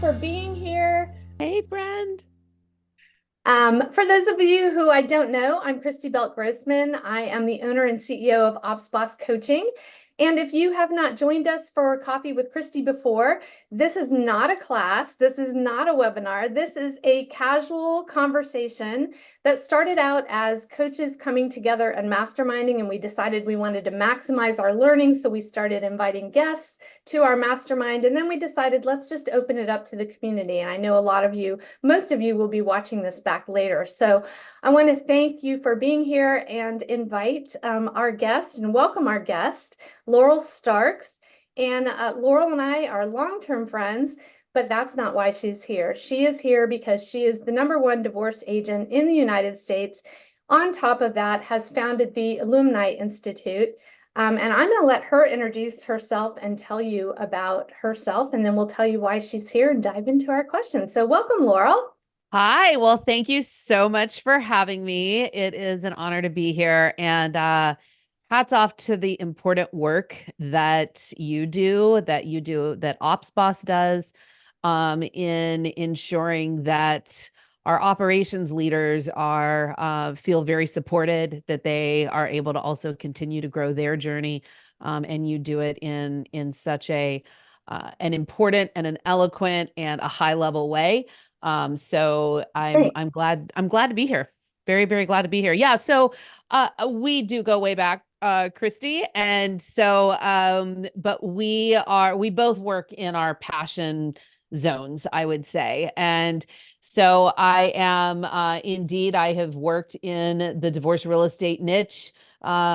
for being here. Hey, friend. For those of you who I don't know, I'm Christy Belt-Grossman. I am the owner and CEO of Ops Boss Coaching. And if you have not joined us for Coffee with Christy before, this is not a class. This is not a webinar. This is a casual conversation that started out as coaches coming together and masterminding, and we decided we wanted to maximize our learning. So we started inviting guests to our mastermind, and then we decided let's just open it up to the community. And I know a lot of you, most of you will be watching this back later. So I want to thank you for being here and invite our guest and welcome our guest, Laurel Starks. And Laurel and I are long-term friends, but that's not why she's here. She is here because she is the #1 divorce agent in the United States. On top of that, has founded the Ilumni Institute. And I'm going to let her introduce herself and tell you about herself, and then we'll tell you why she's here and dive into our questions. So welcome, Laurel. Hi. Well, thank you so much for having me. It is an honor to be here. And hats off to the important work that that Ops Boss does in ensuring that our operations leaders are feel very supported, that they are able to also continue to grow their journey. And you do it in such an important and an eloquent and a high level way. So I'm Thanks. glad to be here. Very, very glad to be here. Yeah. So we do go way back, Christy. And so but we both work in our passion zones, I would say. And so I am indeed, I have worked in the divorce real estate niche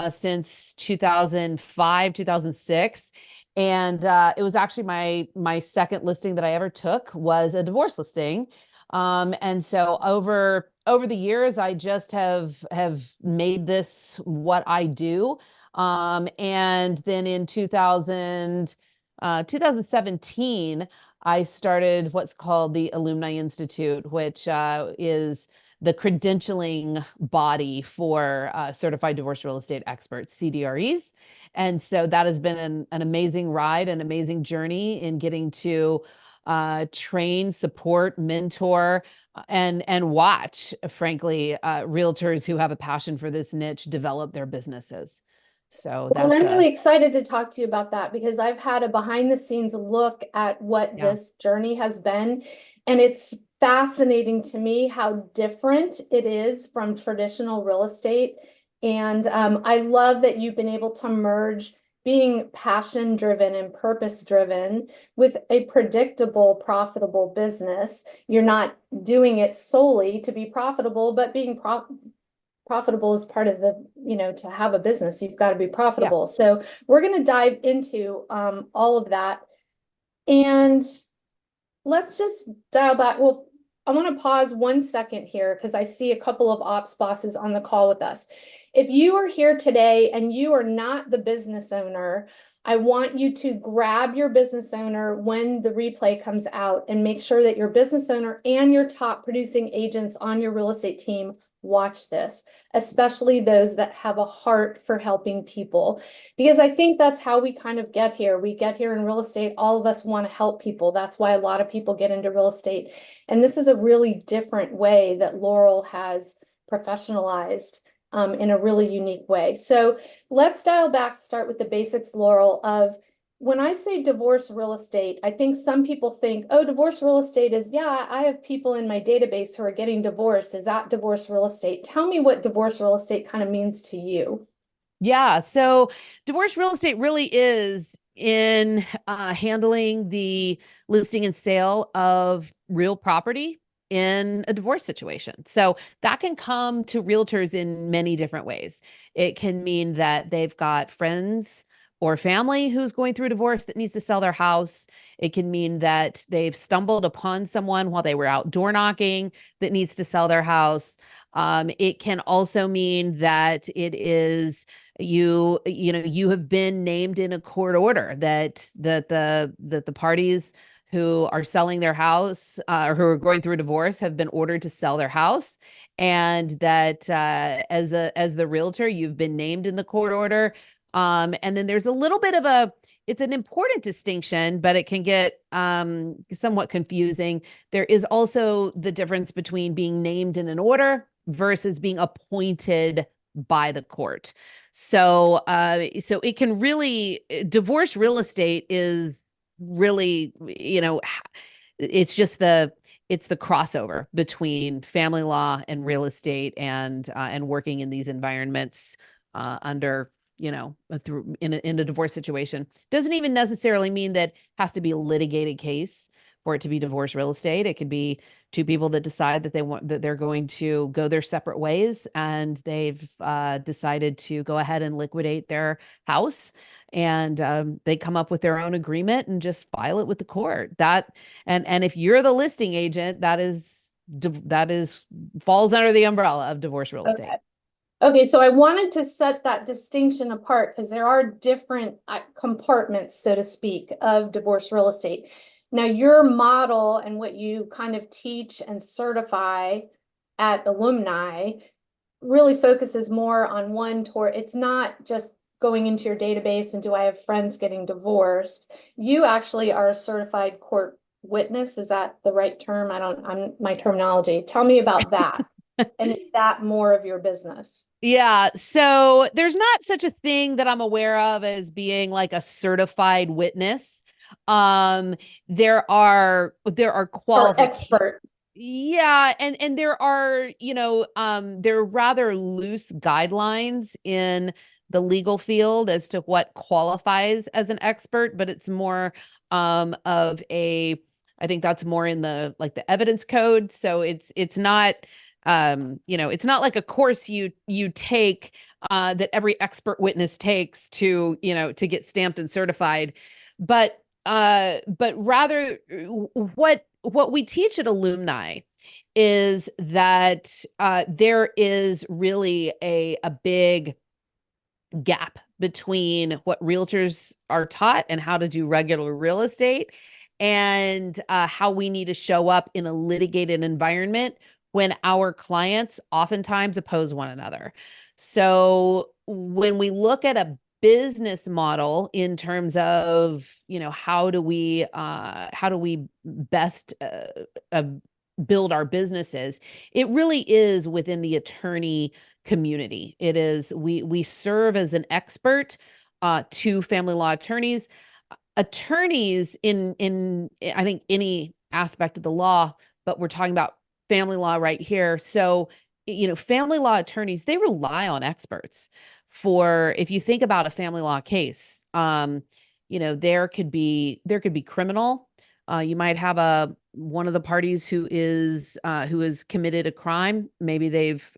since 2005, 2006. And it was actually my second listing that I ever took was a divorce listing. And so over the years, I just have made this what I do. And then in 2017, I started what's called the Ilumni Institute, which is the credentialing body for certified divorce real estate experts, CDREs. And so that has been an amazing ride, an amazing journey in getting to train, support, mentor, and watch, frankly, realtors who have a passion for this niche develop their businesses. So Well, and that's I'm really excited to talk to you about that because I've had a behind the scenes look at what yeah, this journey has been. And it's fascinating to me how different it is from traditional real estate. And I love that you've been able to merge being passion driven and purpose driven with a predictable, profitable business. You're not doing it solely to be profitable, but being profitable is part of the, to have a business, you've got to be yeah. profitable. So we're going to dive into all of that. And let's just dial back. Well, I want to pause 1 second here because I see a couple of ops bosses on the call with us. If you are here today and you are not the business owner, I want you to grab your business owner when the replay comes out and make sure that your business owner and your top producing agents on your real estate team watch this, especially those that have a heart for helping people. Because I think that's how we kind of get here. We get here in real estate, all of us want to help people. That's why a lot of people get into real estate. And this is a really different way that Laurel has professionalized in a really unique way. So let's dial back, start with the basics, Laurel, of when I say divorce real estate, I think some people think, oh, divorce real estate is, yeah, I have people in my database who are getting divorced. Is that divorce real estate? Tell me what divorce real estate kind of means to you. Yeah. So divorce real estate really is in handling the listing and sale of real property in a divorce situation. So that can come to realtors in many different ways. It can mean that they've got friends or family who's going through a divorce that needs to sell their house. It can mean that they've stumbled upon someone while they were out door knocking that needs to sell their house. It can also mean that it is you have been named in a court order that the parties who are selling their house or who are going through a divorce have been ordered to sell their house, and that as the realtor you've been named in the court order. And then there's a little bit of it's an important distinction, but it can get somewhat confusing. There is also the difference between being named in an order versus being appointed by the court. So, so it can really, divorce real estate is really, it's just it's the crossover between family law and real estate, and working in these environments under, through in a divorce situation. Doesn't even necessarily mean that has to be a litigated case for it to be divorce real estate. It could be two people that decide that they're going to go their separate ways, and they've decided to go ahead and liquidate their house, and they come up with their own agreement and just file it with the court. And if you're the listing agent, that is falls under the umbrella of divorce real estate. Okay. Okay, so I wanted to set that distinction apart because there are different compartments, so to speak, of divorce real estate. Now, your model and what you kind of teach and certify at Ilumni really focuses more on it's not just going into your database and do I have friends getting divorced. You actually are a certified court witness. Is that the right term? I'm my terminology. Tell me about that. And is that more of your business? Yeah. So there's not such a thing that I'm aware of as being like a certified witness. There are Or qualifications. expert. Yeah, and there are, there are rather loose guidelines in the legal field as to what qualifies as an expert, but it's more of a, I think that's more in the evidence code. So it's not it's not like a course you take that every expert witness takes to, to get stamped and certified, but rather what we teach at Ilumni is that there is really a big gap between what realtors are taught and how to do regular real estate, and how we need to show up in a litigated environment when our clients oftentimes oppose one another. So when we look at a business model in terms of, how do we best build our businesses, it really is within the attorney community. It is, we serve as an expert to family law attorneys. Attorneys in I think any aspect of the law, but we're talking about family law right here. So, family law attorneys, they rely on experts for, if you think about a family law case, there could be criminal. You might have one of the parties who has committed a crime. Maybe they've,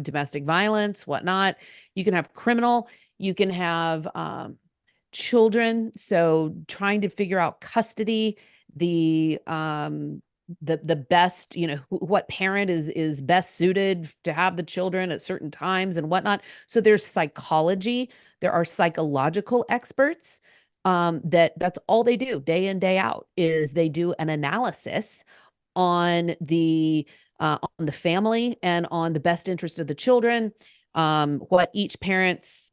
domestic violence, whatnot. You can have criminal. You can have children. So trying to figure out custody, the best, what parent is best suited to have the children at certain times and whatnot. So there's psychology. There are psychological experts. That's all they do day in, day out, is they do an analysis on the family and on the best interest of the children, what each parent's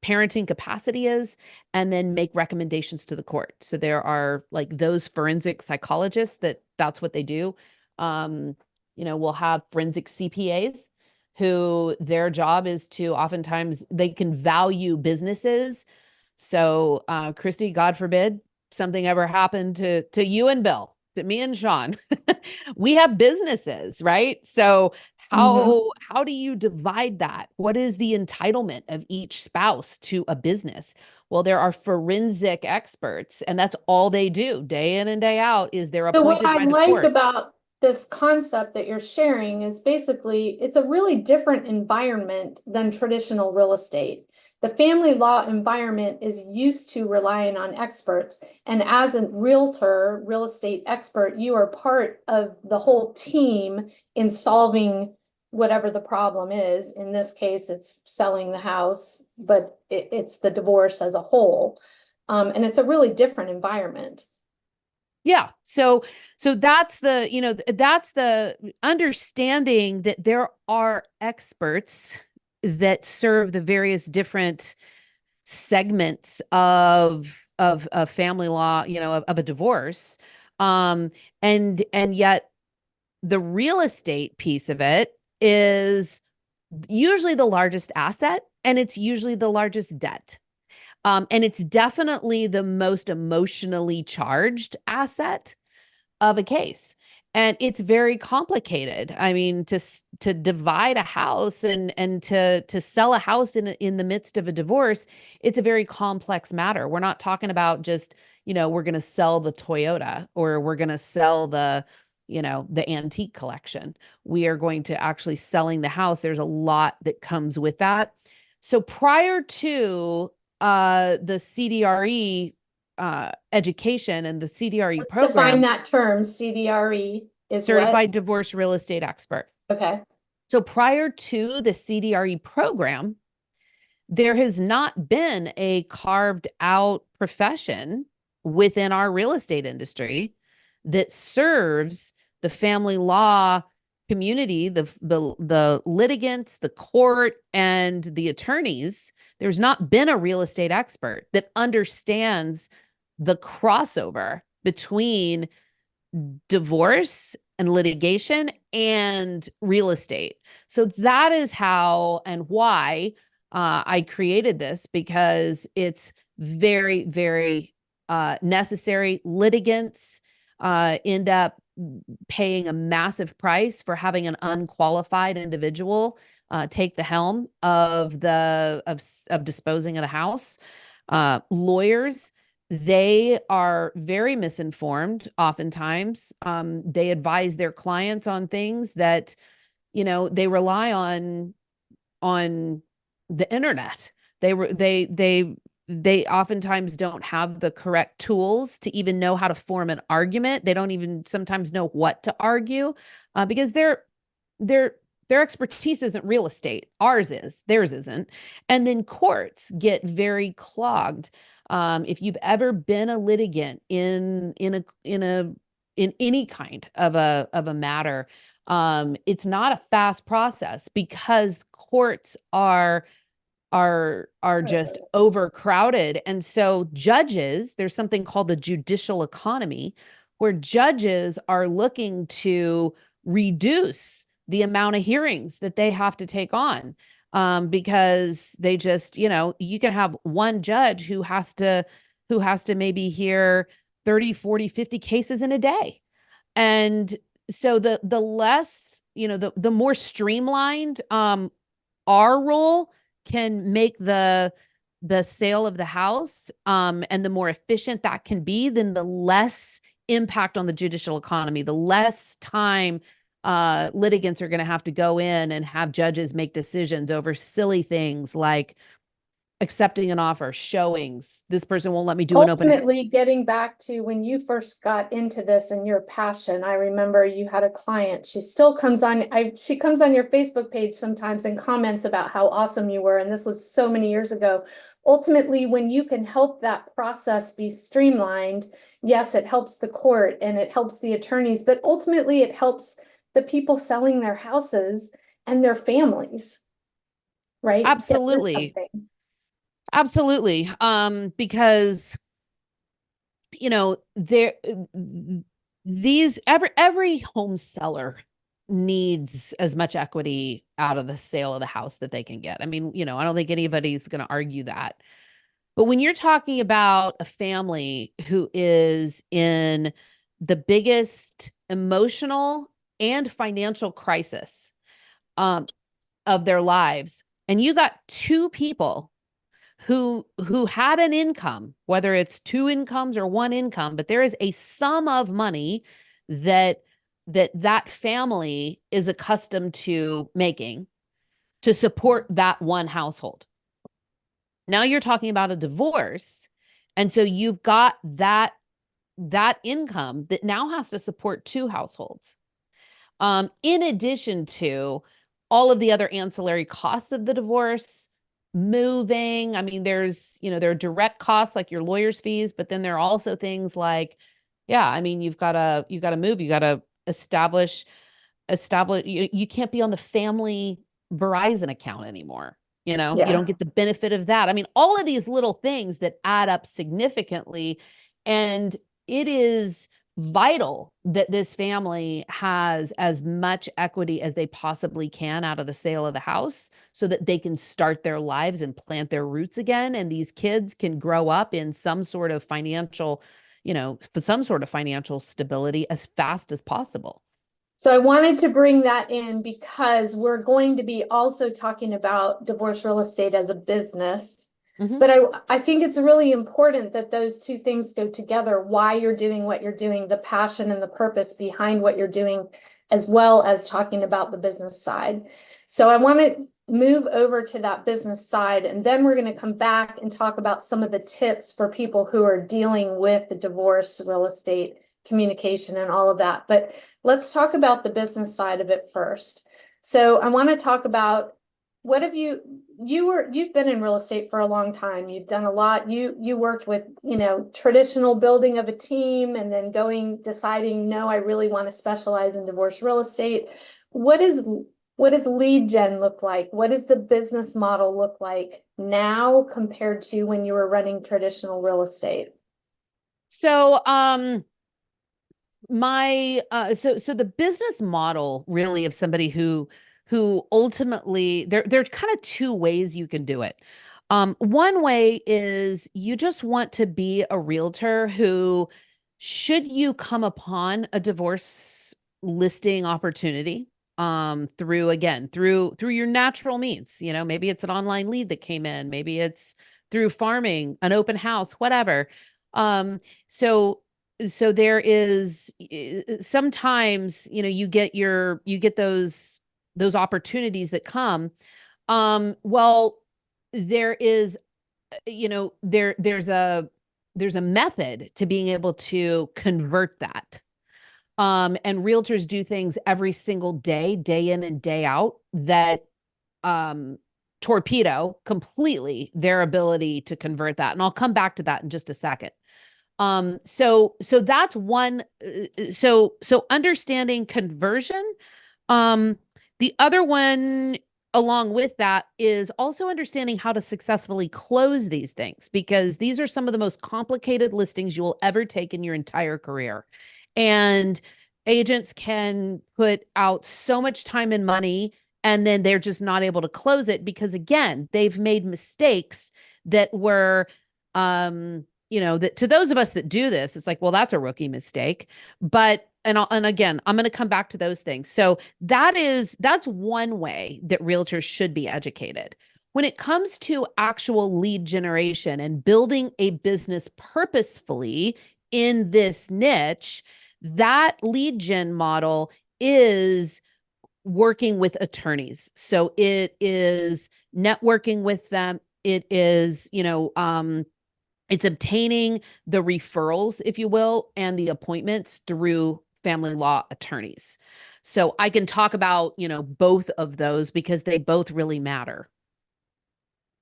parenting capacity is, and then make recommendations to the court. So there are those forensic psychologists that's what they do. We'll have forensic CPAs who their job is to, oftentimes they can value businesses. So, Christy, God forbid something ever happened to you and Bill, to me and Sean. We have businesses, right? So how do you divide that? What is the entitlement of each spouse to a business? Well, there are forensic experts, and that's all they do day in and day out, is they're So what appointed I by the like court. about this concept that you're sharing is basically it's a really different environment than traditional real estate. The family law environment is used to relying on experts. And as a realtor, real estate expert, you are part of the whole team in solving whatever the problem is. In this case, it's selling the house, but it's the divorce as a whole. And it's a really different environment. Yeah. So that's that's the understanding that there are experts that serve the various different segments of of family law, of a divorce. And yet the real estate piece of it is usually the largest asset, and it's usually the largest debt. And it's definitely the most emotionally charged asset of a case. And it's very complicated. I mean, to divide a house and to sell a house in the midst of a divorce, it's a very complex matter. We're not talking about just, we're going to sell the Toyota, or we're going to sell the antique collection. We are going to actually selling the house. There's a lot that comes with that. So prior to the CDRE education and the CDRE Define program, that term. CDRE is what? Certified Divorce Real Estate Expert. Okay. So prior to the CDRE program, there has not been a carved out profession within our real estate industry that serves the family law community, the litigants, the court, and the attorneys. There's not been a real estate expert that understands the crossover between divorce and litigation and real estate. So that is how and why I created this, because it's very, very necessary. Litigants end up paying a massive price for having an unqualified individual take the helm of disposing of the house. Lawyers, they are very misinformed oftentimes. They advise their clients on things that, they rely on the internet. They oftentimes don't have the correct tools to even know how to form an argument. They don't even sometimes know what to argue, because their expertise isn't real estate. Ours is, theirs isn't. And then courts get very clogged. If you've ever been a litigant in any kind of a matter, it's not a fast process, because courts are just overcrowded. And so judges, there's something called the judicial economy, where judges are looking to reduce the amount of hearings that they have to take on. Because they just, you can have one judge who has to maybe hear 30, 40, 50 cases in a day. And so the less, the more streamlined our role can make the sale of the house, and the more efficient that can be, then the less impact on the judicial economy, the less time litigants are going to have to go in and have judges make decisions over silly things like accepting an offer, showings. This person won't let me do an open. Ultimately, getting back to when you first got into this and your passion, I remember you had a client. She still comes on. She comes on your Facebook page sometimes and comments about how awesome you were. And this was so many years ago. Ultimately, when you can help that process be streamlined, yes, it helps the court and it helps the attorneys, but ultimately it helps the people selling their houses and their families, right? Absolutely. Absolutely. Because, every home seller needs as much equity out of the sale of the house that they can get. I mean, I don't think anybody's going to argue that. But when you're talking about a family who is in the biggest emotional and financial crisis of their lives, and you got two people who had an income, whether it's two incomes or one income, but there is a sum of money that family is accustomed to making to support that one household. Now you're talking about a divorce, and so you've got that income that now has to support two households, in addition to all of the other ancillary costs of the divorce, moving. I mean, there are direct costs like your lawyer's fees, but then there are also things like, you've got to move, you got to establish, you can't be on the family Verizon account anymore. You know, you Yeah. don't get the benefit of that. I mean, all of these little things that add up significantly. And it is vital that this family has as much equity as they possibly can out of the sale of the house so that they can start their lives and plant their roots again. And these kids can grow up in some sort of financial, for some sort of financial stability as fast as possible. So I wanted to bring that in because we're going to be also talking about divorce real estate as a business. Mhm. But I think it's really important that those two things go together, why you're doing what you're doing, the passion and the purpose behind what you're doing, as well as talking about the business side. So I want to move over to that business side, and then we're going to come back and talk about some of the tips for people who are dealing with the divorce real estate communication and all of that. But let's talk about the business side of it first. So I want to talk about what have you've been in real estate for a long time. You've done a lot. You worked with, traditional building of a team and then deciding, no, I really want to specialize in divorce real estate. What does lead gen look like? What does the business model look like now compared to when you were running traditional real estate? So, so the business model really of somebody who ultimately there are kind of two ways you can do it. One way is you just want to be a realtor who, should you come upon a divorce listing opportunity, through your natural means, maybe it's an online lead that came in, maybe it's through farming, an open house, whatever. Um, so so there is sometimes, you get those opportunities that come. Well, there is, there's a method to being able to convert that. And realtors do things every single day, day in and day out, that um torpedo completely their ability to convert that. And I'll come back to that in just a second. So that's one. So understanding conversion. Um, the other one along with that is also understanding how to successfully close these things, because these are some of the most complicated listings you will ever take in your entire career. And agents can put out so much time and money, and then they're just not able to close it because, again, they've made mistakes that were, that to those of us that do this, it's like, well, that's a rookie mistake. But and again, I'm going to come back to those things. So that's one way that realtors should be educated. When it comes to actual lead generation and building a business purposefully in this niche, that lead gen model is working with attorneys. So it is networking with them. It is, it's obtaining the referrals, if you will, and the appointments through family law attorneys. So I can talk about, both of those because they both really matter.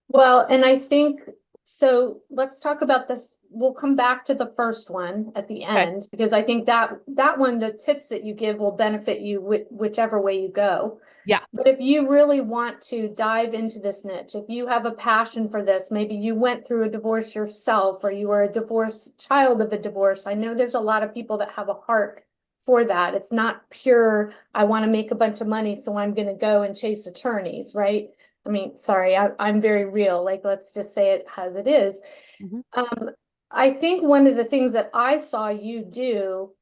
Well, and I think so. Let's talk about this. We'll come back to the first one at the Okay. end because I think that one, the tips that you give will benefit you whichever way you go. Yeah. But if you really want to dive into this niche, if you have a passion for this, maybe you went through a divorce yourself or you were a child of a divorce. I know there's a lot of people that have a heart for that. It's not pure, I want to make a bunch of money, so I'm going to go and chase attorneys, right? I mean, sorry, I'm very real. Like, let's just say it as it is. Mm-hmm. I think one of the things that I saw you do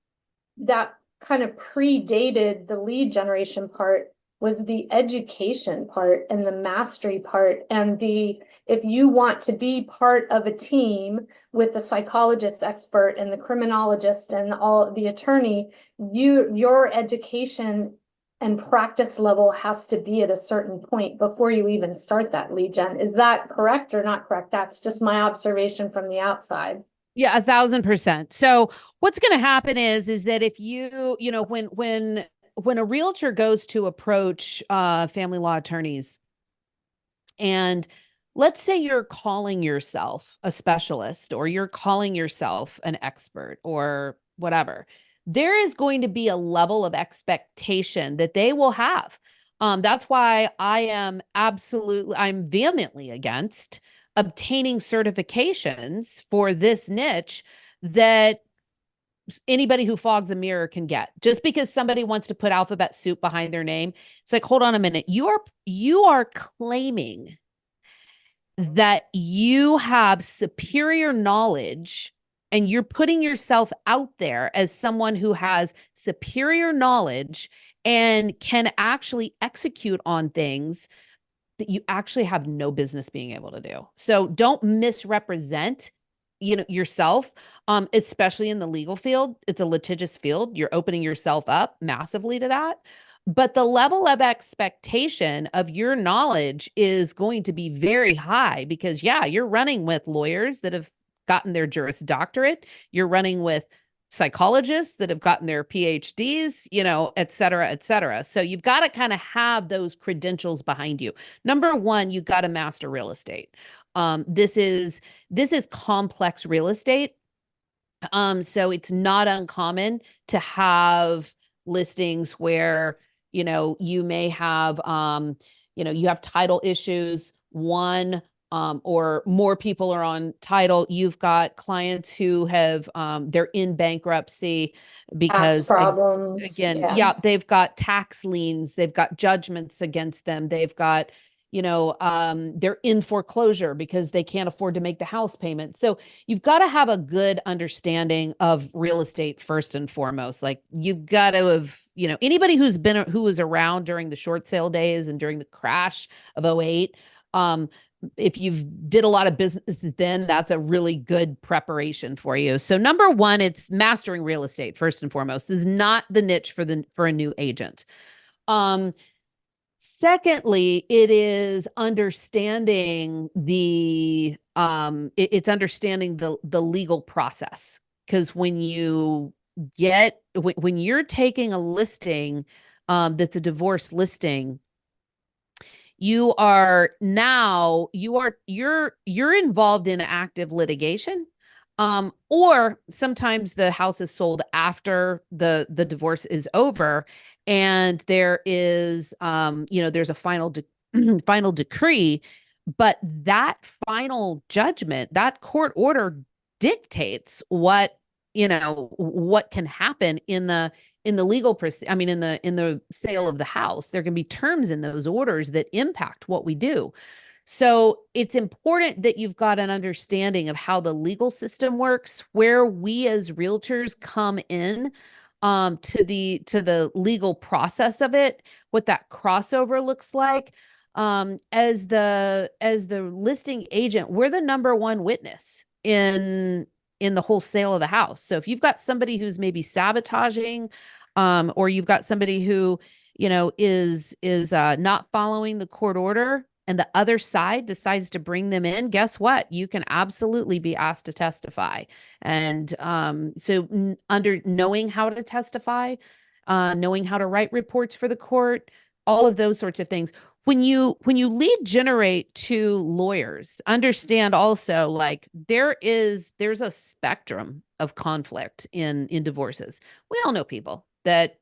that kind of predated the lead generation part was the education part and the mastery part and if you want to be part of a team with the psychologist expert and the criminologist and all the attorney, your education and practice level has to be at a certain point before you even start that lead gen. Is that correct or not correct? That's just my observation from the outside. Yeah, 1,000%. So what's going to happen is that if when a realtor goes to approach family law attorneys, and let's say you're calling yourself a specialist or you're calling yourself an expert or whatever, there is going to be a level of expectation that they will have. That's why I'm vehemently against obtaining certifications for this niche that anybody who fogs a mirror can get. Just because somebody wants to put alphabet soup behind their name, it's like, hold on a minute. You are claiming that you have superior knowledge, and you're putting yourself out there as someone who has superior knowledge and can actually execute on things that you actually have no business being able to do. So don't misrepresent, yourself, especially in the legal field. It's a litigious field. You're opening yourself up massively to that. But the level of expectation of your knowledge is going to be very high because, yeah, you're running with lawyers that have gotten their Juris Doctorate. You're running with psychologists that have gotten their PhDs, et cetera, et cetera. So you've got to kind of have those credentials behind you. Number one, you've got to master real estate. This is complex real estate. So it's not uncommon to have listings where, you may have, you have title issues, one, or more people are on title. You've got clients who have, they're in bankruptcy Tax because problems. again, Yeah. yeah, they've got tax liens, they've got judgments against them, they've got, they're in foreclosure because they can't afford to make the house payment. So you've got to have a good understanding of real estate first and foremost. Like you've got to have, anybody who was around during the short sale days and during the crash of '08, if you've did a lot of businesses then, that's a really good preparation for you. So number one, it's mastering real estate first and foremost. This is not the niche for a new agent. Secondly, it is understanding it's understanding the legal process. Because when you're taking a listing, that's a divorce listing, you're involved in active litigation. Or sometimes the house is sold after the divorce is over, and there is, there's a final decree, but that final judgment, that court order dictates what can happen in the legal in the sale of the house. There can be terms in those orders that impact what we do. So it's important that you've got an understanding of how the legal system works, where we as realtors come in, to the legal process of it, what that crossover looks like. As the listing agent, we're the number one witness in the whole sale of the house. So if you've got somebody who's maybe sabotaging, or you've got somebody who, is not following the court order, and the other side decides to bring them in, guess what? You can absolutely be asked to testify. And so under knowing how to testify, knowing how to write reports for the court, all of those sorts of things. When you lead generate to lawyers, understand also, like, there's a spectrum of conflict in divorces. We all know people that,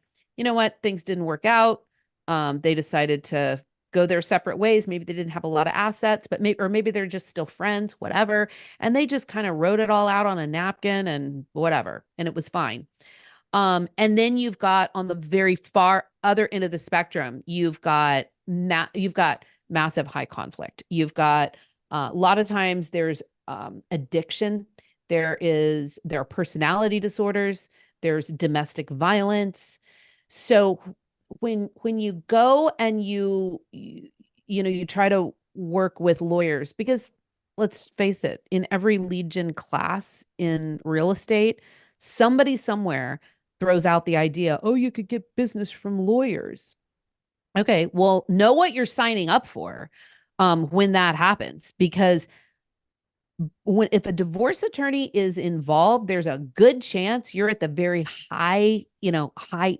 things didn't work out. They decided to go their separate ways. Maybe they didn't have a lot of assets, but maybe they're just still friends, whatever. And they just kind of wrote it all out on a napkin and whatever, and it was fine. And then you've got, on the very far other end of the spectrum, you've got massive high conflict. You've got, a lot of times there's addiction. There are personality disorders. There's domestic violence. So when you go and you try to work with lawyers, because let's face it, in every lead gen class in real estate, somebody somewhere throws out the idea, oh, you could get business from lawyers. Okay, well, know what you're signing up for when that happens, because if a divorce attorney is involved, there's a good chance you're at the very high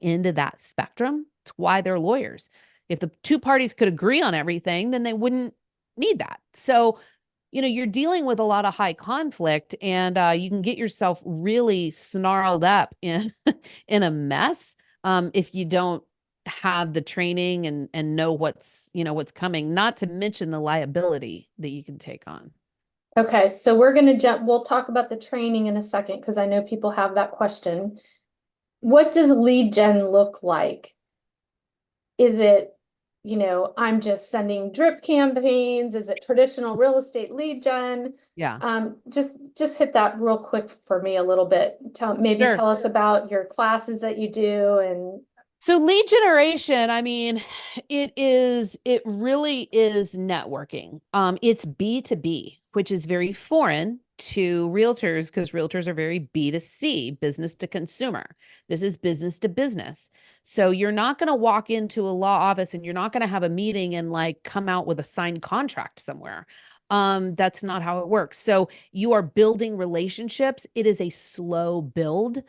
end of that spectrum. It's why they're lawyers. If the two parties could agree on everything, then they wouldn't need that. So, you're dealing with a lot of high conflict, and you can get yourself really snarled up in in a mess if you don't have the training and know what's coming, not to mention the liability that you can take on. Okay, so we're gonna we'll talk about the training in a second because I know people have that question. What does lead gen look like? Is it, I'm just sending drip campaigns? Is it traditional real estate lead gen? Yeah. Just hit that real quick for me a little bit. Maybe Sure. tell us about your classes that you do and So lead generation, I mean, it really is networking. It's B2B, which is very foreign to realtors because realtors are very B2C, business to consumer. This is business to business. So you're not going to walk into a law office and you're not going to have a meeting and like come out with a signed contract somewhere. That's not how it works. So you are building relationships. It is a slow build.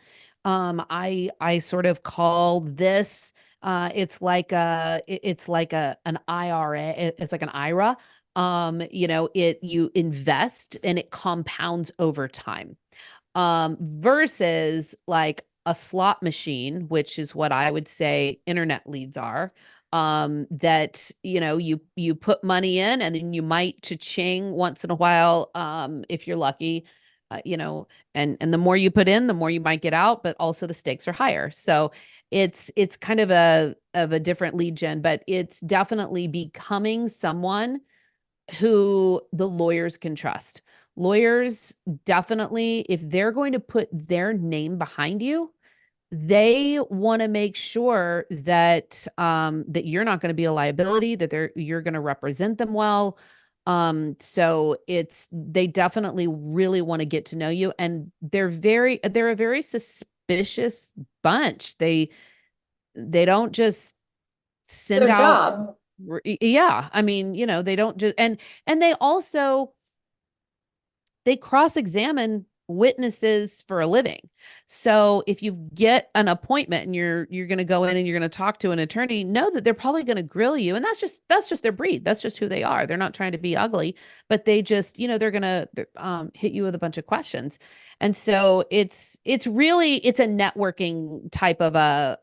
I sort of call this it's like an IRA, it's like an IRA. You invest and it compounds over time. Versus like a slot machine, which is what I would say internet leads are. That you put money in and then you might cha-ching once in a while, if you're lucky, and the more you put in, the more you might get out, but also the stakes are higher. So it's kind of a different lead gen, but it's definitely becoming someone who the lawyers can trust. Lawyers definitely, if they're going to put their name behind you, they want to make sure that that you're not going to be a liability, that you're going to represent them well. So they definitely really want to get to know you, and they're a very suspicious bunch. They don't just send their out, job. yeah. I mean, they don't just, and they also they cross-examine witnesses for a living. So if you get an appointment and you're going to go in and you're going to talk to an attorney, know that they're probably going to grill you, and that's just their breed. That's just who they are. They're not trying to be ugly, but they just, they're going to hit you with a bunch of questions. And so it's really it's a networking type of a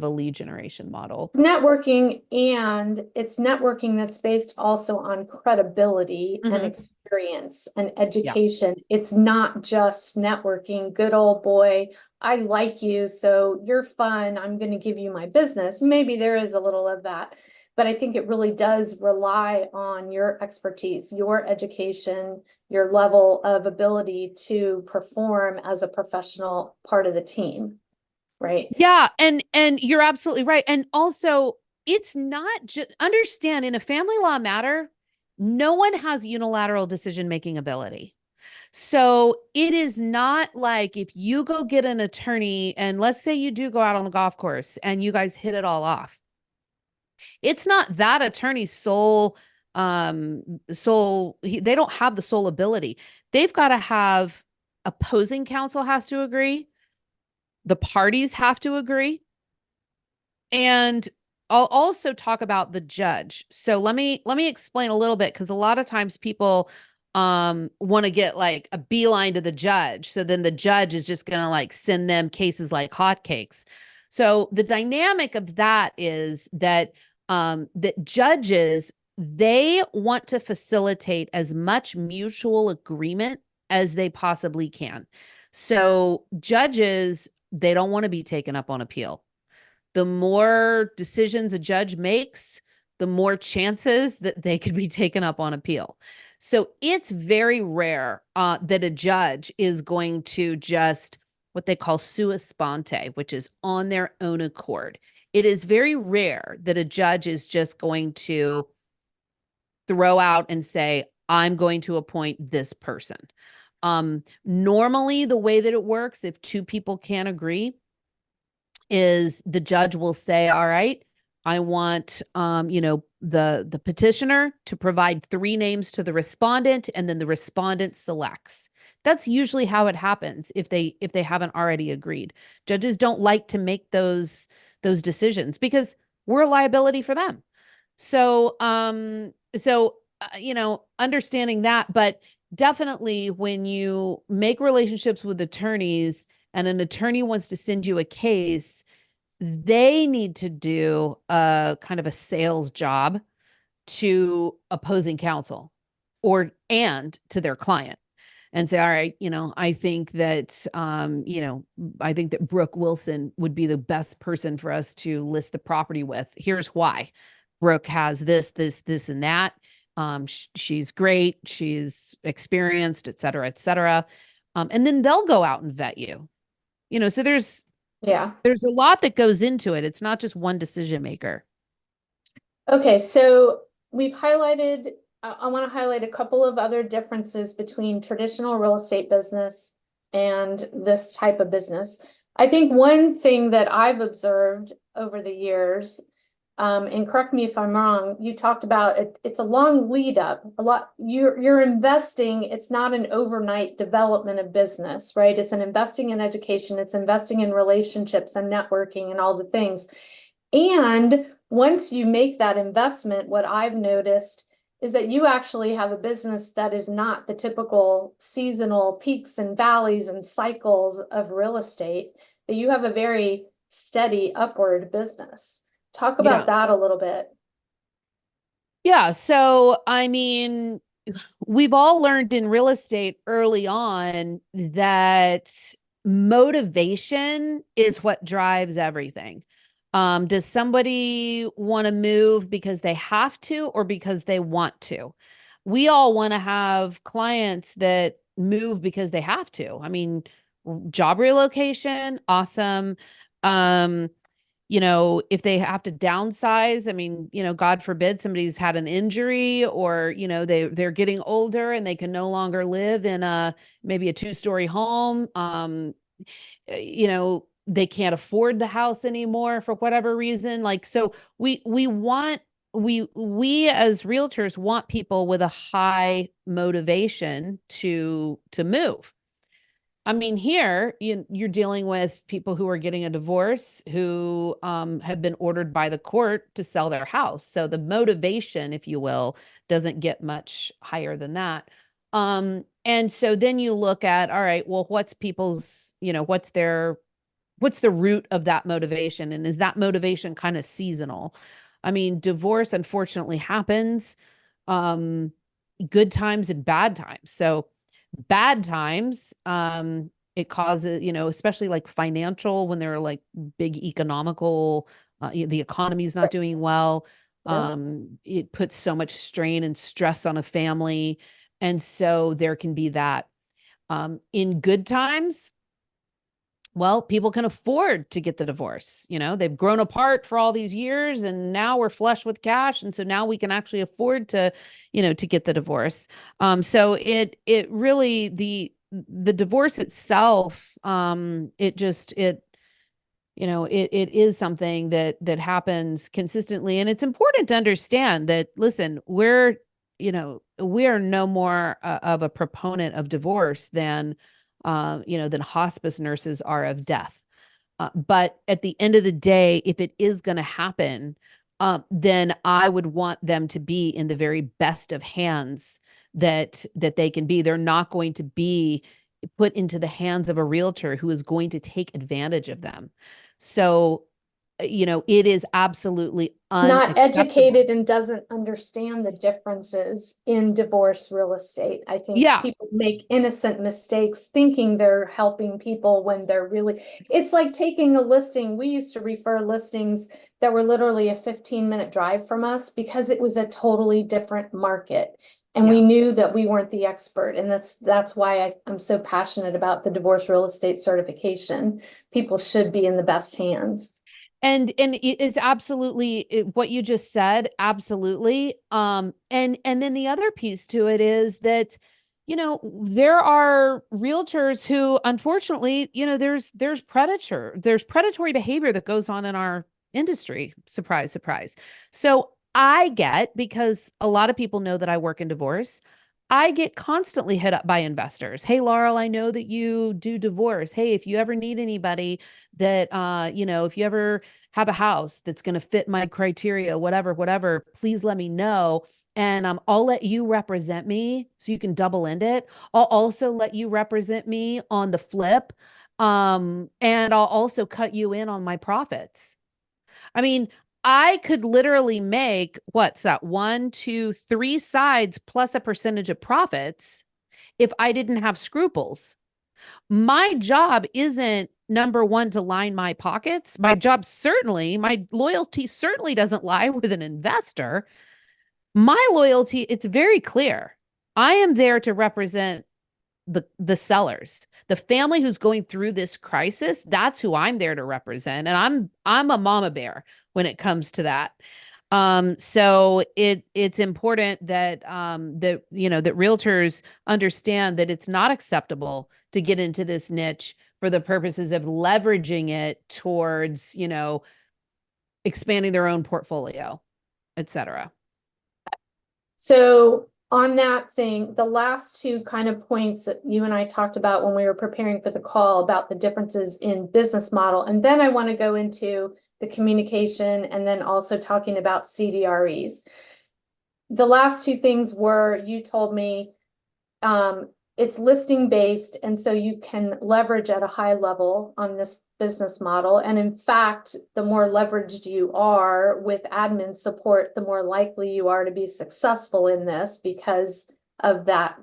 lead generation model. It's networking, and it's networking that's based also on credibility and Hmm. experience and Yeah. education. It's not just networking, good old boy, I like you, so you're fun, I'm going to give you my business. Maybe there is a little of that, but I think it really does rely on your expertise, your education, your level of ability to perform as a professional part of the team, right? Yeah, and you're absolutely right. And also, it's not just understand in a family law matter, no one has unilateral decision-making ability. So it is not like if you go get an attorney and let's say you do go out on the golf course and you guys hit it all off. It's not that attorney's they don't have the sole ability. They've got to have opposing counsel has to agree. The parties have to agree. And I'll also talk about the judge. So let me explain a little bit because a lot of times people want to get like a beeline to the judge. So then the judge is just going to like send them cases like hotcakes. So the dynamic of that is that judges, they want to facilitate as much mutual agreement as they possibly can. So judges, they don't want to be taken up on appeal. The more decisions a judge makes, the more chances that they could be taken up on appeal. So it's very rare that a judge is going to just what they call sua sponte, which is on their own accord. It is very rare that a judge is just going to throw out and say, I'm going to appoint this person. Normally, the way that it works, if two people can't agree, is the judge will say, all right, I want the petitioner to provide three names to the respondent, and then the respondent selects. That's usually how it happens if they haven't already agreed. Judges don't like to make those decisions because we're a liability for them. So understanding that, but definitely when you make relationships with attorneys and an attorney wants to send you a case, they need to do a kind of a sales job to opposing counsel and to their client and say, all right, I think that, I think that Brooke Wilson would be the best person for us to list the property with. Here's why. Brooke has this, and that. She's great. She's experienced, et cetera, et cetera. And then they'll go out and vet you. So Yeah. there's a lot that goes into it. It's not just one decision maker. Okay, so we've highlighted, I want to highlight a couple of other differences between traditional real estate business and this type of business. I think one thing that I've observed over the years, and correct me if I'm wrong, you talked about it's a long lead up. You're investing, it's not an overnight development of business, right? It's an investing in education, it's investing in relationships and networking and all the things. And once you make that investment, what I've noticed is that you actually have a business that is not the typical seasonal peaks and valleys and cycles of real estate, that you have a very steady upward business. Talk about that a little bit. Yeah. So, I mean, we've all learned in real estate early on that motivation is what drives everything. Does somebody want to move because they have to or because they want to? We all want to have clients that move because they have to. I mean, job relocation, awesome. Um, if they have to downsize, I mean, God forbid somebody's had an injury or, they're getting older and they can no longer live in maybe a 2-story home. They can't afford the house anymore for whatever reason. Like, so we as realtors want people with a high motivation to move. I mean, here you're dealing with people who are getting a divorce who have been ordered by the court to sell their house. So the motivation, if you will, doesn't get much higher than that. And so then you look at, all right, well, what's people's, what's the root of that motivation? And is that motivation kind of seasonal? I mean, divorce unfortunately happens, good times and bad times. So bad times, it causes, especially like financial, when there are like big economical, the economy is not doing well. It puts so much strain and stress on a family. And so there can be that. In good times, well, people can afford to get the divorce. They've grown apart for all these years and now we're flush with cash. And so now we can actually afford to, to get the divorce. So it really, the divorce itself, it is something that happens consistently. And it's important to understand that, listen, we are no more of a proponent of divorce than hospice nurses are of death. But at the end of the day, if it is going to happen, then I would want them to be in the very best of hands that they can be. They're not going to be put into the hands of a realtor who is going to take advantage of them. So, it is absolutely Not unacceptable. educated and doesn't understand the differences in divorce real estate. I think people make innocent mistakes thinking they're helping people when they're really, it's like taking a listing. We used to refer listings that were literally a 15-minute drive from us because it was a totally different market. And we knew that we weren't the expert. And that's why I'm so passionate about the divorce real estate certification. People should be in the best hands. And it's absolutely what you just said. Absolutely. And then the other piece to it is that, there are realtors who, unfortunately, there's predatory behavior that goes on in our industry. Surprise, surprise. So because a lot of people know that I work in divorce, I get constantly hit up by investors. Hey, Laurel, I know that you do divorce. Hey, if you ever need anybody that, if you ever have a house that's going to fit my criteria, whatever, please let me know. And I'll let you represent me so you can double end it. I'll also let you represent me on the flip. And I'll also cut you in on my profits. I mean, I could literally make what's that, 1, 2, 3 sides plus a percentage of profits if I didn't have scruples. My job isn't number one to line my pockets. My job certainly, my loyalty certainly doesn't lie with an investor. My loyalty, it's very clear. I am there to represent the sellers, the family who's going through this crisis. That's who I'm there to represent, and I'm a mama bear when it comes to that. So it's important that that that realtors understand that it's not acceptable to get into this niche for the purposes of leveraging it towards expanding their own portfolio, etc. So on that thing, the last two kind of points that you and I talked about when we were preparing for the call about the differences in business model. And then I want to go into the communication and then also talking about CDREs. The last two things were, you told me, it's listing based, and so you can leverage at a high level on this business model. And in fact, the more leveraged you are with admin support, the more likely you are to be successful in this because of that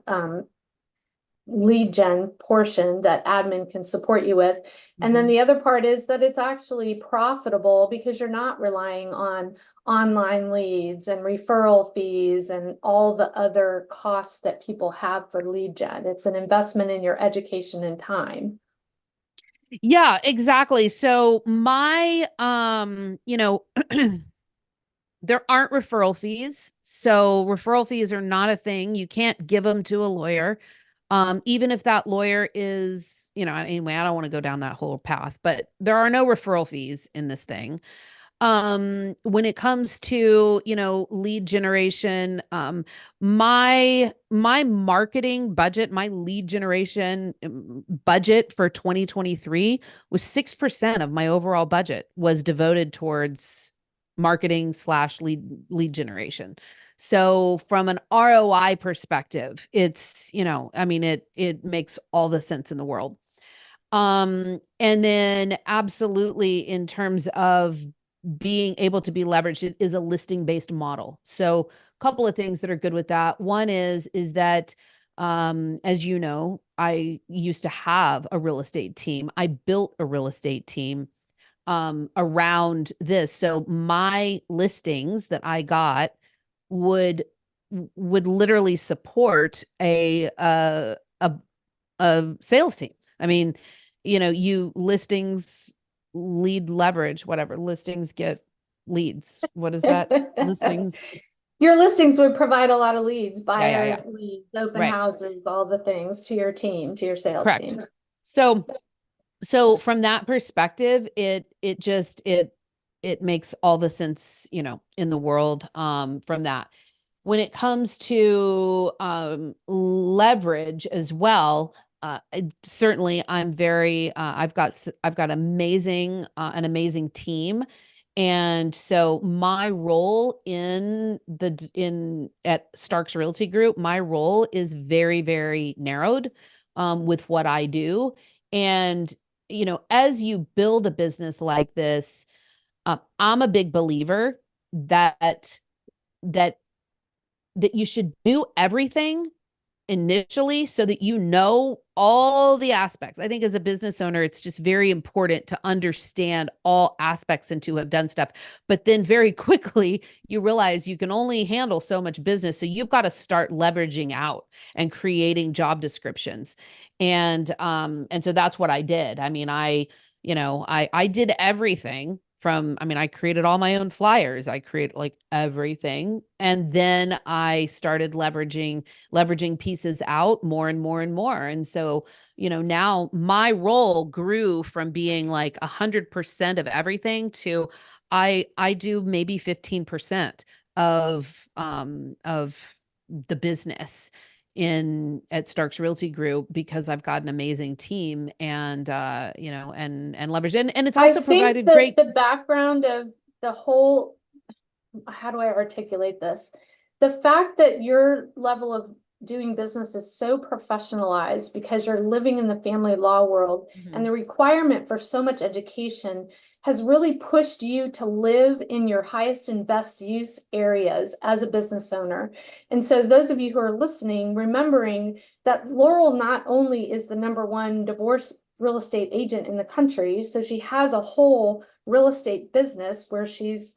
lead gen portion that admin can support you with. And then the other part is that it's actually profitable because you're not relying on online leads and referral fees and all the other costs that people have for lead gen. It's an investment in your education and time. Yeah, exactly. So my there aren't referral fees. So referral fees are not a thing. You can't give them to a lawyer. Even if that lawyer is, anyway, I don't want to go down that whole path, but there are no referral fees in this thing. When it comes to, lead generation, my marketing budget, my lead generation budget for 2023 was 6% of my overall budget was devoted towards marketing / lead generation. So from an ROI perspective, it's, it makes all the sense in the world. And then absolutely in terms of being able to be leveraged, it is a listing based model. So a couple of things that are good with that. One is that, as you know, I used to have a real estate team. I built a real estate team around this. So my listings that I got would literally support a sales team. I mean, you listings lead leverage, whatever. Listings get leads. What is that? Listings. Your listings would provide a lot of leads, buyer Yeah. leads, open Right. houses, all the things to your team, to your sales Correct. team. So from that perspective, it makes all the sense, in the world, from that. When it comes to leverage as well, certainly I'm very I've got amazing an amazing team. And so my role at Starks Realty Group, my role is very, very narrowed with what I do. And, as you build a business like this, I'm a big believer that that you should do everything initially so that all the aspects. I think as a business owner, it's just very important to understand all aspects and to have done stuff. But then very quickly, you realize you can only handle so much business. So you've got to start leveraging out and creating job descriptions. And so that's what I did. I mean, I did everything from, I created all my own flyers. I created like everything. And then I started leveraging pieces out more and more and more. And so, now my role grew from being like 100% of everything to I do maybe 15% of the business at Starks Realty Group because I've got an amazing team and and leverage. And it's also provided great. The background of the whole, how do I articulate this? The fact that your level of doing business is so professionalized because you're living in the family law world and the requirement for so much education has really pushed you to live in your highest and best use areas as a business owner. And so those of you who are listening, remembering that Laurel not only is the #1 divorce real estate agent in the country, so she has a whole real estate business where she's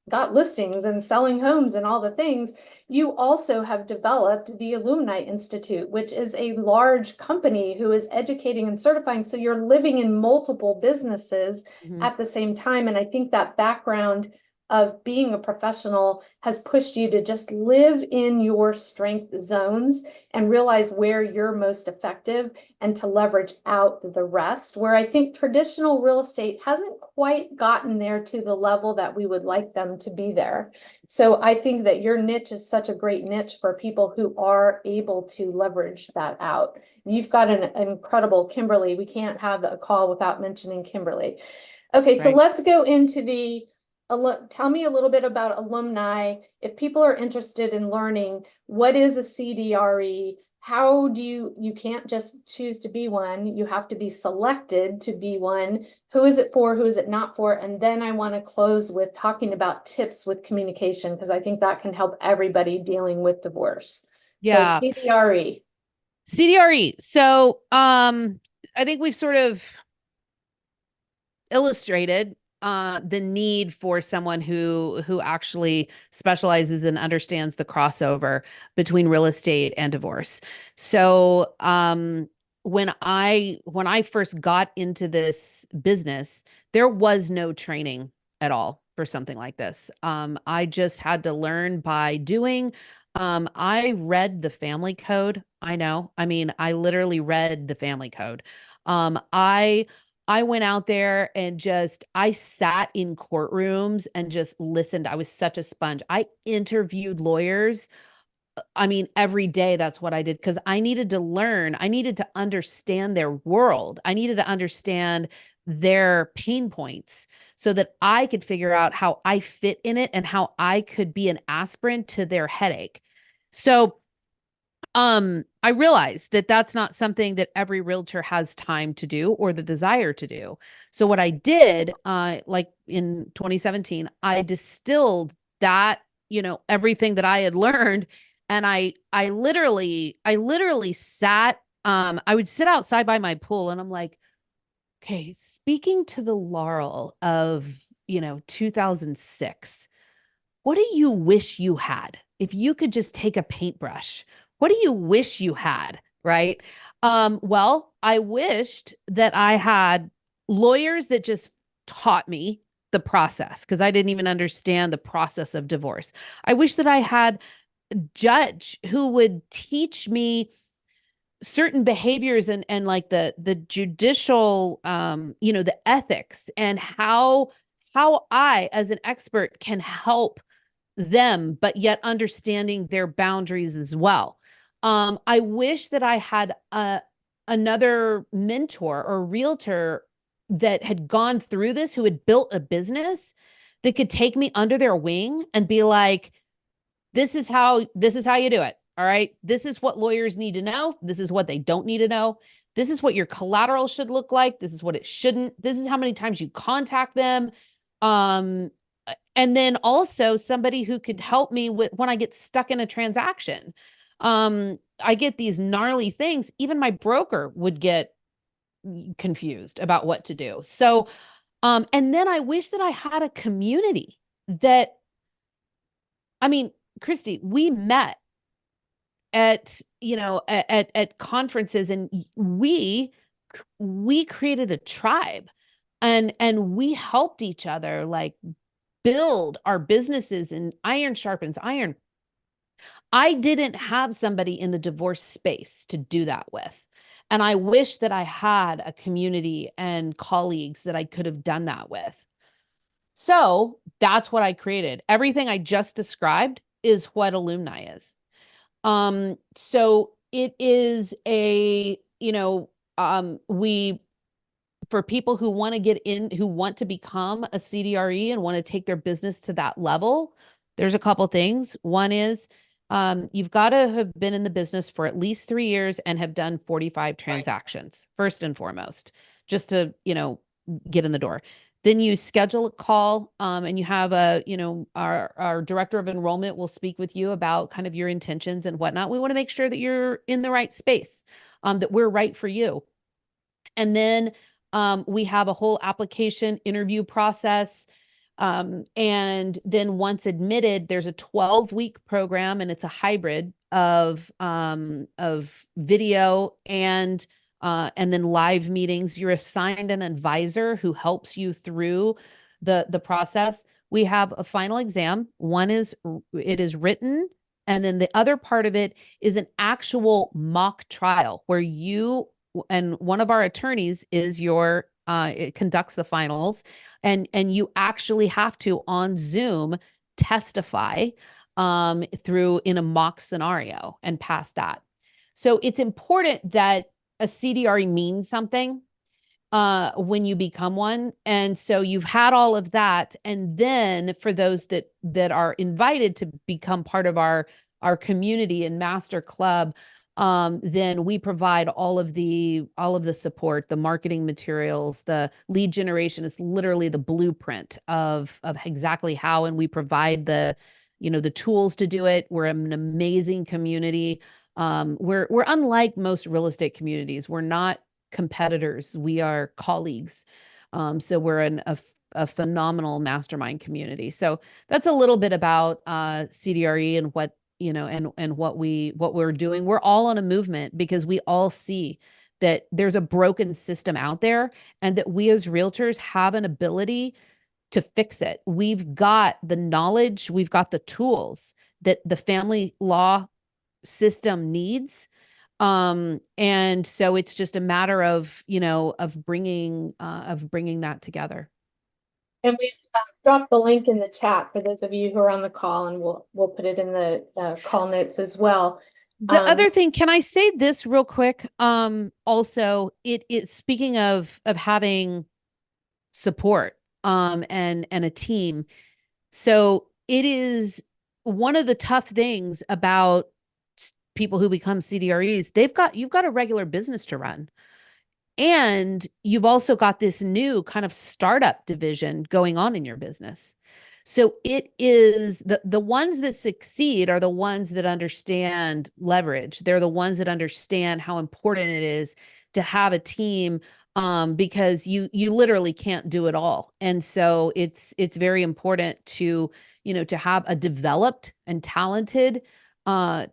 got listings and selling homes and all the things. You also have developed the Ilumni Institute, which is a large company who is educating and certifying. So you're living in multiple businesses at the same time. And I think that background of being a professional has pushed you to just live in your strength zones and realize where you're most effective and to leverage out the rest, where I think traditional real estate hasn't quite gotten there to the level that we would like them to be there. So I think that your niche is such a great niche for people who are able to leverage that out. You've got an incredible Kimberly. We can't have a call without mentioning Kimberly. Okay, so let's go into the tell me a little bit about Ilumni. If people are interested in learning, what is a CDRE? How do you can't just choose to be one, you have to be selected to be one. Who is it for? Who is it not for? And then I want to close with talking about tips with communication, because I think that can help everybody dealing with divorce. Yeah. So CDRE. CDRE. So I think we've sort of illustrated the need for someone who actually specializes and understands the crossover between real estate and divorce. So when I first got into this business, there was no training at all for something like this. I just had to learn by doing. I read the family code. I know. I mean, I literally read the family code. I went out there and I sat in courtrooms and just listened. I was such a sponge. I interviewed lawyers. I mean, every day that's what I did, because I needed to learn. I needed to understand their world. I needed to understand their pain points so that I could figure out how I fit in it and how I could be an aspirin to their headache. So I realized that that's not something that every realtor has time to do or the desire to do. So what I did, like in 2017, I distilled that, everything that I had learned. And I literally sat, I would sit outside by my pool and I'm like, okay, speaking to the Laurel of, 2006, what do you wish you had? If you could just take a paintbrush, what do you wish you had? Right. Well, I wished that I had lawyers that just taught me the process, because I didn't even understand the process of divorce. I wish that I had a judge who would teach me certain behaviors and like the judicial, the ethics and how I, as an expert, can help them, but yet understanding their boundaries as well. I wish that I had another mentor or realtor that had gone through this, who had built a business, that could take me under their wing and be like, this is how you do it. All right. This is what lawyers need to know. This is what they don't need to know. This is what your collateral should look like. This is what it shouldn't. This is how many times you contact them. And then also somebody who could help me with when I get stuck in a transaction. I get these gnarly things. Even my broker would get confused about what to do. So, and then I wish that I had a community that, I mean, Christy, we met at, at conferences, and we created a tribe, and we helped each other like build our businesses, and iron sharpens iron. I didn't have somebody in the divorce space to do that with. And I wish that I had a community and colleagues that I could have done that with. So that's what I created. Everything I just described is what Ilumni is. So it is for people who want to get in, who want to become a CDRE and want to take their business to that level, there's a couple things. One is, you've got to have been in the business for at least 3 years and have done 45 transactions, first and foremost, just to, get in the door. Then you schedule a call, and you have our director of enrollment will speak with you about kind of your intentions and whatnot. We want to make sure that you're in the right space, that we're right for you. And then we have a whole application interview process. And then once admitted, there's a 12-week program, and it's a hybrid of video and then live meetings. You're assigned an advisor who helps you through the process. We have a final exam. It is written, and then the other part of it is an actual mock trial where you and one of our attorneys is it conducts the finals, and you actually have to on Zoom testify through in a mock scenario and pass that. So it's important that a CDRE means something when you become one. And so you've had all of that. And then for those that are invited to become part of our community and master club, then we provide all of the support, the marketing materials, the lead generation is literally the blueprint of exactly how, and we provide the tools to do it. We're an amazing community. We're unlike most real estate communities. We're not competitors. We are colleagues. So we're a phenomenal mastermind community. So that's a little bit about CDRE and what and what we're doing. We're all on a movement because we all see that there's a broken system out there, and that we as realtors have an ability to fix it. We've got the knowledge, we've got the tools that the family law system needs. And so it's just a matter of, of bringing that together. And we've dropped the link in the chat for those of you who are on the call, and we'll put it in the call notes as well. The other thing, can I say this real quick? Also, it speaking of having support and a team. So it is one of the tough things about people who become CDREs. You've got a regular business to run. And you've also got this new kind of startup division going on in your business. So it is the ones that succeed are the ones that understand leverage. They're the ones that understand how important it is to have a team, because you literally can't do it all. And so it's very important to have a developed and talented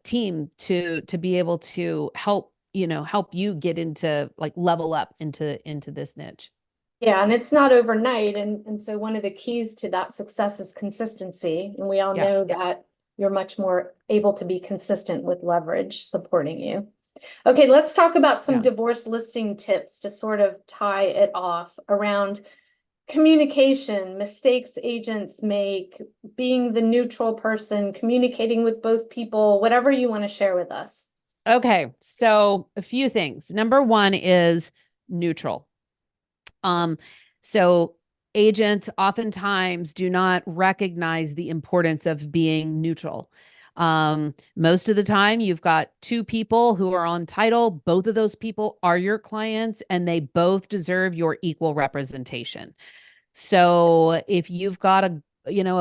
team to be able to help you get into level up into this niche. Yeah, and it's not overnight. And so one of the keys to that success is consistency. And we all know that you're much more able to be consistent with leverage supporting you. Okay, let's talk about some divorce listing tips to sort of tie it off around communication, mistakes agents make, being the neutral person, communicating with both people, whatever you want to share with us. Okay, so a few things. Number one is neutral. So agents oftentimes do not recognize the importance of being neutral. Most of the time, you've got two people who are on title. Both of those people are your clients, and they both deserve your equal representation. So if you've got a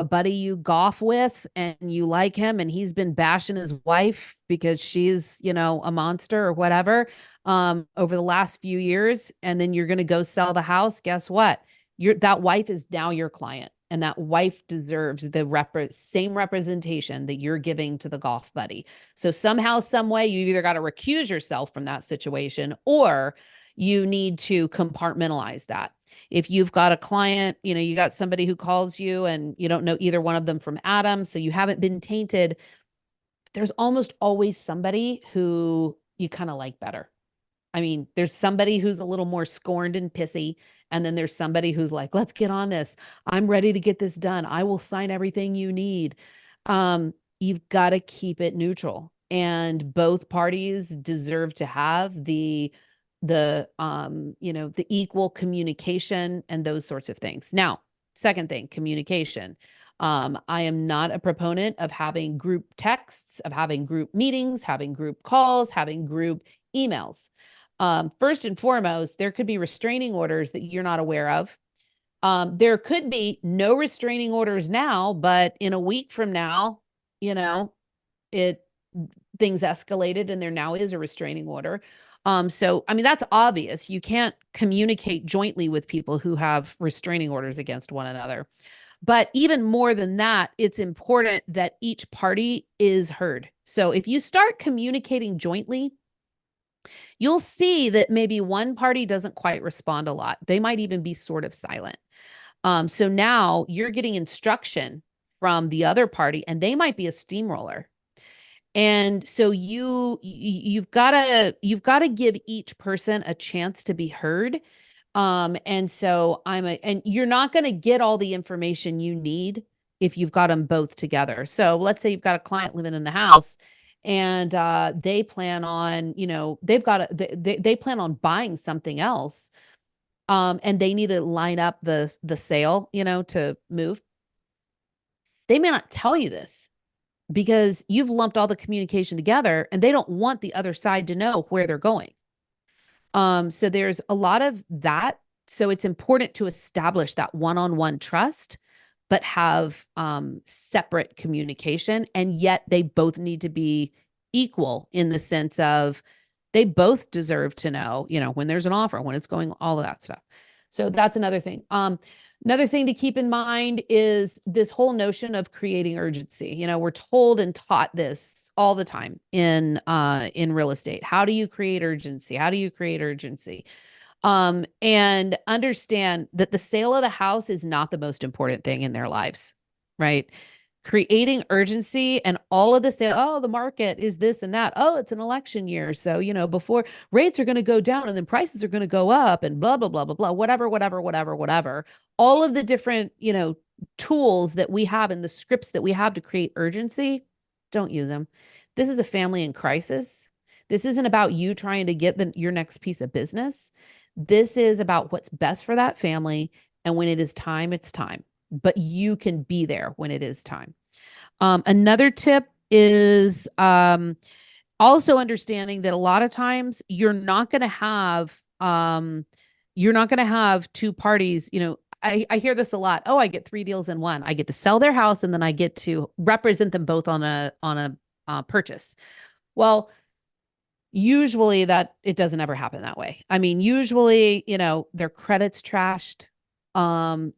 buddy you golf with and you like him and he's been bashing his wife because she's, a monster or whatever, over the last few years, and then you're going to go sell the house, guess what? That wife is now your client, and that wife deserves the same representation that you're giving to the golf buddy. So somehow, some way, you either got to recuse yourself from that situation, or you need to compartmentalize that. If you've got a client, you got somebody who calls you and you don't know either one of them from Adam, so you haven't been tainted, there's almost always somebody who you kind of like better. I mean, there's somebody who's a little more scorned and pissy, and then there's somebody who's like, let's get on this. I'm ready to get this done. I will sign everything you need. You've got to keep it neutral, and both parties deserve to have the equal communication and those sorts of things. Now, second thing, communication. I am not a proponent of having group texts, of having group meetings, having group calls, having group emails. First and foremost, there could be restraining orders that you're not aware of. There could be no restraining orders now, but in a week from now, you know, it things escalated and there now is a restraining order. So I mean, that's obvious. You can't communicate jointly with people who have restraining orders against one another. But even more than that, it's important that each party is heard. So if you start communicating jointly, you'll see that maybe one party doesn't quite respond a lot. They might even be sort of silent. So now you're getting instruction from the other party, and they might be a steamroller. And so you've got to give each person a chance to be heard. And so and you're not going to get all the information you need if you've got them both together. So let's say you've got a client living in the house and they plan on, they plan on buying something else. And they need to line up the sale, to move. They may not tell you this because you've lumped all the communication together and they don't want the other side to know where they're going. So there's a lot of that. So it's important to establish that one-on-one trust, but have separate communication. And yet they both need to be equal in the sense of they both deserve to know, when there's an offer, when it's going, all of that stuff. So that's another thing. Another thing to keep in mind is this whole notion of creating urgency. We're told and taught this all the time in real estate. How do you create urgency? How do you create urgency? And understand that the sale of the house is not the most important thing in their lives, right? Creating urgency and all of the sale. Oh, the market is this and that. Oh, it's an election year. So, before rates are going to go down and then prices are going to go up and blah, blah, blah, blah, blah, whatever. All of the different, tools that we have and the scripts that we have to create urgency, don't use them. This is a family in crisis. This isn't about you trying to get your next piece of business. This is about what's best for that family. And when it is time, it's time. But you can be there when it is time. Another tip is also understanding that a lot of times you're not going to have two parties. I hear this a lot. Oh, I get 3 deals in one. I get to sell their house and then I get to represent them both on a purchase. Well, usually that it doesn't ever happen that way. I mean, usually, their credit's trashed.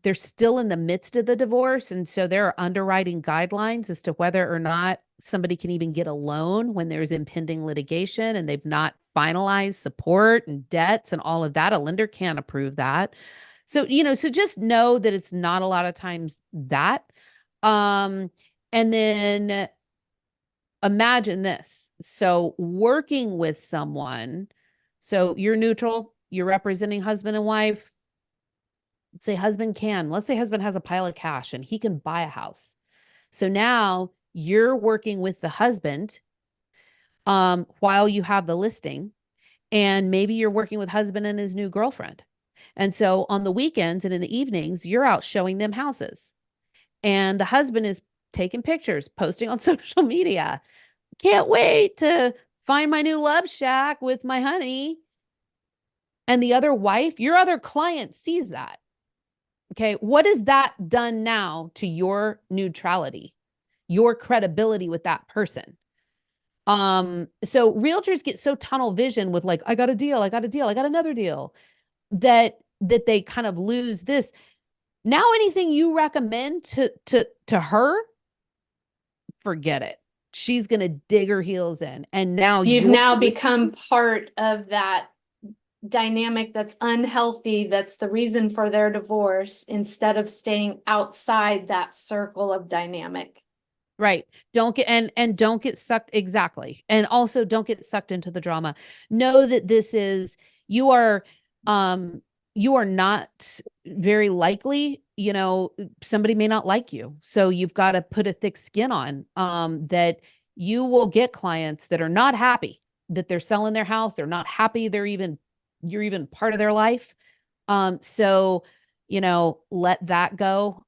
They're still in the midst of the divorce. And so there are underwriting guidelines as to whether or not somebody can even get a loan when there's impending litigation and they've not finalized support and debts and all of that. A lender can't approve that. So, so just know that it's not a lot of times that. And then imagine this. So working with someone, so you're neutral, you're representing husband and wife. Let's say husband has a pile of cash and he can buy a house. So now you're working with the husband while you have the listing, and maybe you're working with husband and his new girlfriend. And so on the weekends and in the evenings, you're out showing them houses. And the husband is taking pictures, posting on social media. Can't wait to find my new love shack with my honey. And the other wife, your other client sees that. Okay, what has that done now to your neutrality, your credibility with that person? So realtors get so tunnel vision with like, I got a deal, I got another deal, that they kind of lose this. Now anything you recommend to her, forget it. She's going to dig her heels in. And now you've now become part of that dynamic that's unhealthy, that's the reason for their divorce, instead of staying outside that circle of dynamic. Right. Don't get sucked. Exactly. And also don't get sucked into the drama. Know that this is, you are not very likely, somebody may not like you. So you've got to put a thick skin on, that you will get clients that are not happy that they're selling their house. They're not happy. You're even part of their life. So, let that go.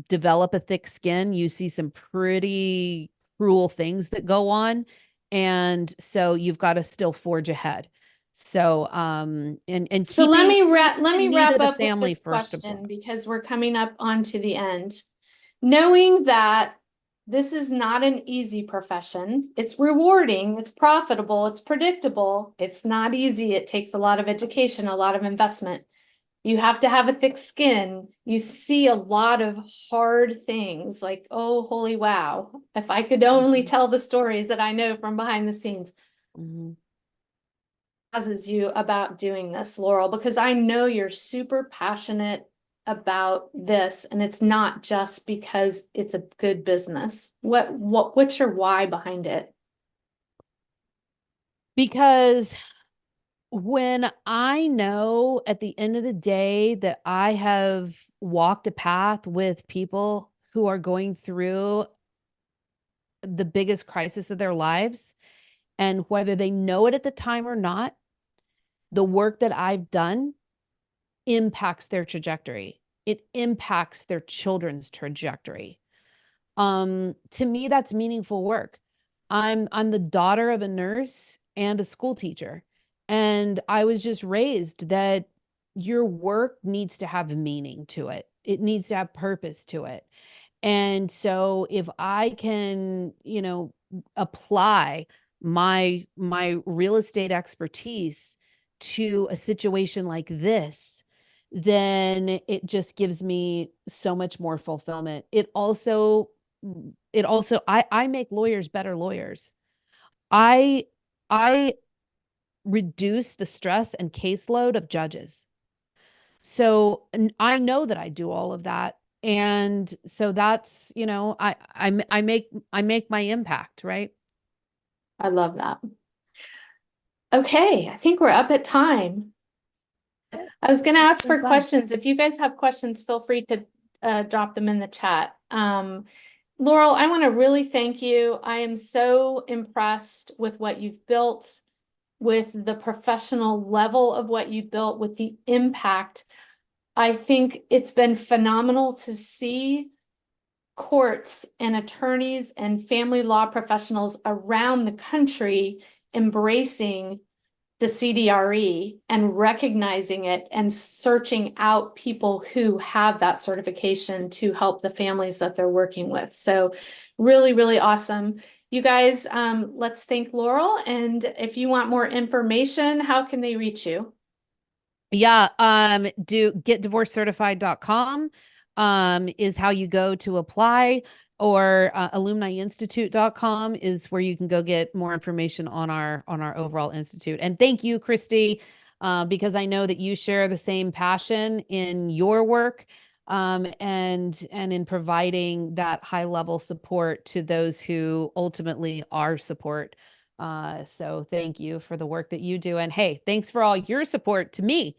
Develop a thick skin. You see some pretty cruel things that go on. And so you've got to still forge ahead. So, and So let keeping me the let me need wrap of the up with family this first and question foremost. because we're coming up onto the end. Knowing that this is not an easy profession, it's rewarding, it's profitable, it's predictable. It's not easy. It takes a lot of education, a lot of investment. You have to have a thick skin. You see a lot of hard things like, oh, holy wow. If I could only Mhm. tell the stories that I know from behind the scenes. Mhm. Causes you about doing this, Laurel, because I know you're super passionate about this and it's not just because it's a good business. What's your why behind it? Because when I know at the end of the day that I have walked a path with people who are going through the biggest crisis of their lives, and whether they know it at the time or not, the work that I've done impacts their trajectory. It impacts their children's trajectory. To me, that's meaningful work. I'm the daughter of a nurse and a school teacher, and I was just raised that your work needs to have meaning to it. It needs to have purpose to it. And so if I can, apply my real estate expertise to a situation like this, then it just gives me so much more fulfillment. I make lawyers better lawyers. I I reduce the stress and caseload of judges. So I know that I do all of that. And so that's, I make my impact, right? I love that. Okay, I think we're up at time. Yeah, I was going to it's ask been for fun. questions. If you guys have questions, feel free to drop them in the chat. Laurel, I want to really thank you. I am so impressed with what you've built, with the professional level of what you built, with the impact. I think it's been phenomenal to see courts and attorneys and family law professionals around the country embracing the CDRE and recognizing it and searching out people who have that certification to help the families that they're working with. So really, really awesome. You guys, let's thank Laurel. And if you want more information, how can they reach you? Yeah, do getdivorcecertified.com is how you go to apply, or alumniinstitute.com is where you can go get more information on our overall institute. And thank you, Christy, because I know that you share the same passion in your work, and in providing that high level support to those who ultimately are support. So thank you for the work that you do. And hey, thanks for all your support to me,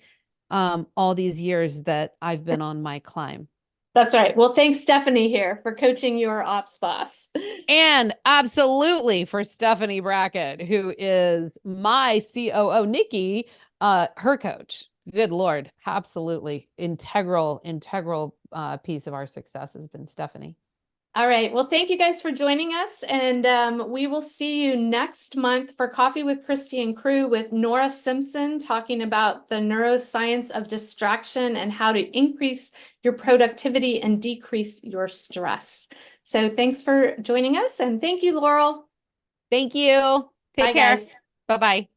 all these years that I've been on my climb. That's right. Well, thanks, Stephanie, here for coaching your ops boss. And absolutely for Stephanie Brackett, who is my COO, Nikki, her coach. Good Lord. Absolutely. Integral piece of our success has been Stephanie. All right. Well, thank you guys for joining us. And we will see you next month for Coffee with Christy and Crew with Nora Simpson talking about the neuroscience of distraction and how to increase your productivity and decrease your stress. So thanks for joining us. And thank you, Laurel. Thank you. Take Bye, care. guys. Bye bye.